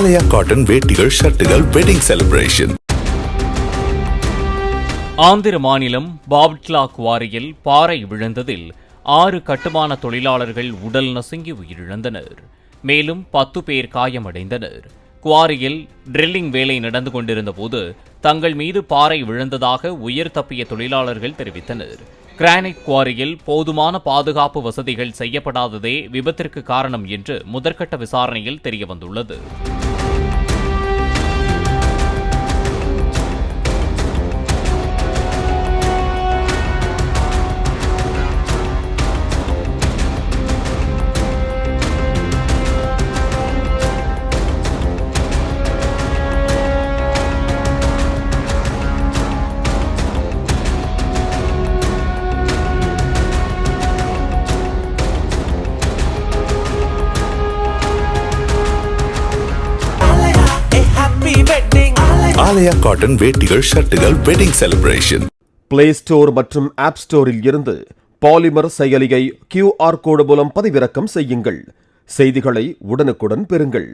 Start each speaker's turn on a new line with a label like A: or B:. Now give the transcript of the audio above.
A: ஆலயா cotton வேட்டிகள் ஷர்ட்டுகள் wedding celebration.
B: Andhra மாநிலம் பாப்ட்லா குவாரியில் பாறை விழுந்ததில் 6 கட்டுமான தொழிலாளர்கள் உடல் நசுங்கி உயிரிழந்தனர். மேலும் 10 பேர் காயமடைந்தனர். குவாரியில் ட்ரில்லிங் வேலை நடந்து கொண்டிருந்த போது தங்கள் மீது பாறை விழுந்ததாக உயிர் தப்பிய தொழிலாளர்கள் தெரிவித்தனர். கிரானைட் குவாரியில் போதுமான பாதுகாப்பு வசதிகள் செய்யப்படாததே விபத்திற்கு காரணம் என்று முதற்கட்ட விசாரணையில் தெரியவந்துள்ளது.
A: ஆலயா காட்டன் வேட்டிகள் ஷர்ட்டுகள் வெட்டிங் செலிப்ரேஷன்.
C: பிளே ஸ்டோர் மற்றும் ஆப் ஸ்டோரில் இருந்து பாலிமர் செயலியை QR கோடு மூலம் பதிவிறக்கம் செய்யுங்கள். செய்திகளை உடனுக்குடன் பெறுங்கள்.